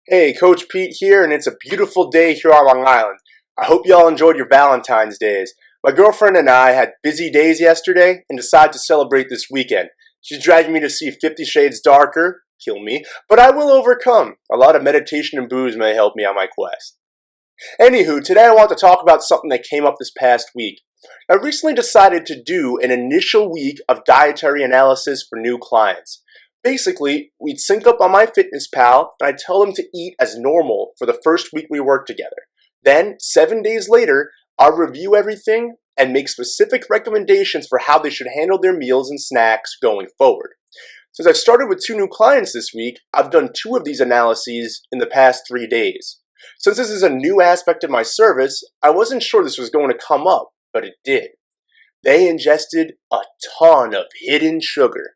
Hey, Coach Pete here, and it's a beautiful day here on Long Island. I hope you all enjoyed your Valentine's Days. My girlfriend and I had busy days yesterday and decided to celebrate this weekend. She's dragging me to see 50 Shades Darker, kill me, but I will overcome. A lot of meditation and booze may help me on my quest. Anywho, today I want to talk about something that came up this past week. I recently decided to do an initial week of dietary analysis for new clients. Basically, we'd sync up on MyFitnessPal, and I'd tell them to eat as normal for the first week we worked together. Then, 7 days later, I'll review everything and make specific recommendations for how they should handle their meals and snacks going forward. Since I've started with 2 new clients this week, I've done 2 of these analyses in the past 3 days. Since this is a new aspect of my service, I wasn't sure this was going to come up, but it did. They ingested a ton of hidden sugar.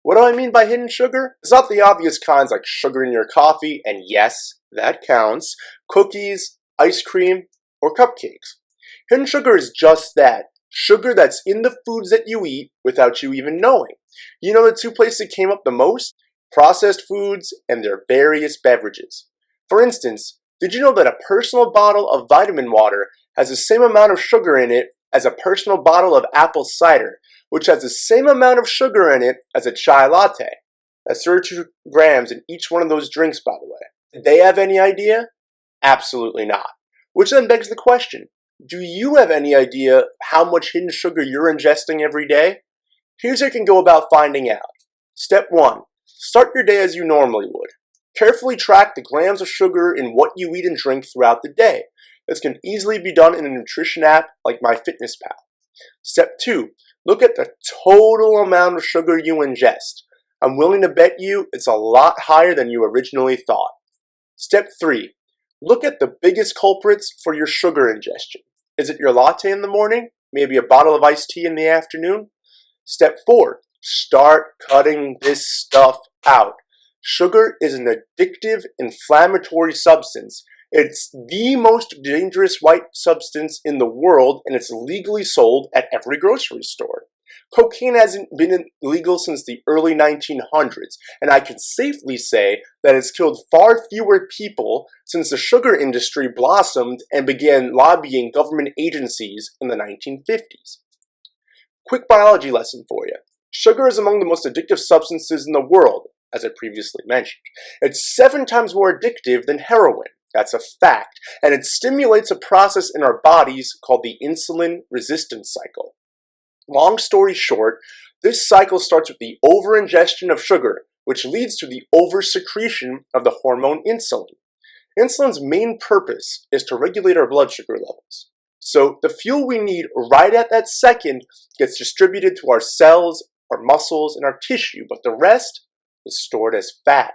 What do I mean by hidden sugar? It's not the obvious kinds like sugar in your coffee, and yes, that counts, cookies, ice cream, or cupcakes. Hidden sugar is just that, sugar that's in the foods that you eat without you even knowing. You know the 2 places it came up the most? Processed foods and their various beverages. For instance, did you know that a personal bottle of vitamin water has the same amount of sugar in it as a personal bottle of apple cider, which has the same amount of sugar in it as a chai latte? That's 32 grams in each one of those drinks, by the way. Did they have any idea? Absolutely not. Which then begs the question, do you have any idea how much hidden sugar you're ingesting every day? Here's how you can go about finding out. Step 1. Start your day as you normally would. Carefully track the grams of sugar in what you eat and drink throughout the day. This can easily be done in a nutrition app like MyFitnessPal. Step 2. Look at the total amount of sugar you ingest. I'm willing to bet you it's a lot higher than you originally thought. Step 3. Look at the biggest culprits for your sugar ingestion. Is it your latte in the morning? Maybe a bottle of iced tea in the afternoon? Step 4. Start cutting this stuff out. Sugar is an addictive, inflammatory substance. It's the most dangerous white substance in the world, and it's legally sold at every grocery store. Cocaine hasn't been illegal since the early 1900s, and I can safely say that it's killed far fewer people since the sugar industry blossomed and began lobbying government agencies in the 1950s. Quick biology lesson for you. Sugar is among the most addictive substances in the world, as I previously mentioned. It's 7 times more addictive than heroin. That's a fact, and it stimulates a process in our bodies called the insulin resistance cycle. Long story short, this cycle starts with the overingestion of sugar, which leads to the oversecretion of the hormone insulin. Insulin's main purpose is to regulate our blood sugar levels. So the fuel we need right at that second gets distributed to our cells, our muscles, and our tissue, but the rest is stored as fat.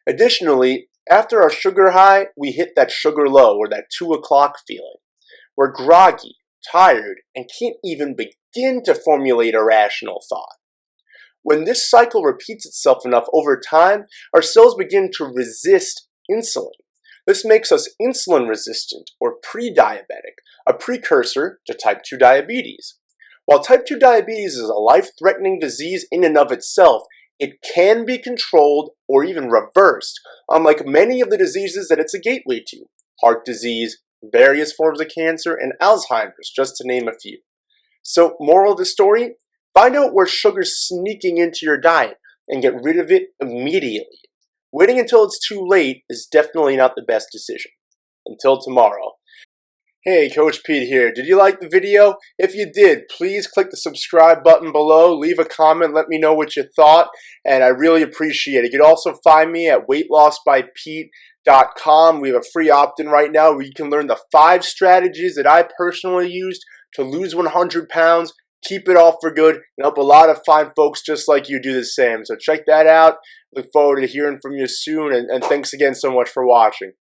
Additionally, after our sugar high, we hit that sugar low, or that 2 o'clock feeling. We're groggy, tired, and can't even begin to formulate a rational thought. When this cycle repeats itself enough over time, our cells begin to resist insulin. This makes us insulin resistant, or pre-diabetic, a precursor to type 2 diabetes. While type 2 diabetes is a life-threatening disease in and of itself, it can be controlled or even reversed, unlike many of the diseases that it's a gateway to: heart disease, various forms of cancer, and Alzheimer's, just to name a few. So, moral of the story, find out where sugar's sneaking into your diet and get rid of it immediately. Waiting until it's too late is definitely not the best decision. Until tomorrow. Hey, Coach Pete here. Did you like the video? If you did, please click the subscribe button below, leave a comment, let me know what you thought, and I really appreciate it. You can also find me at weightlossbypete.com. We have a free opt-in right now where you can learn the 5 strategies that I personally used to lose 100 pounds, keep it off for good, and help a lot of fine folks just like you do the same. So check that out. Look forward to hearing from you soon, and thanks again so much for watching.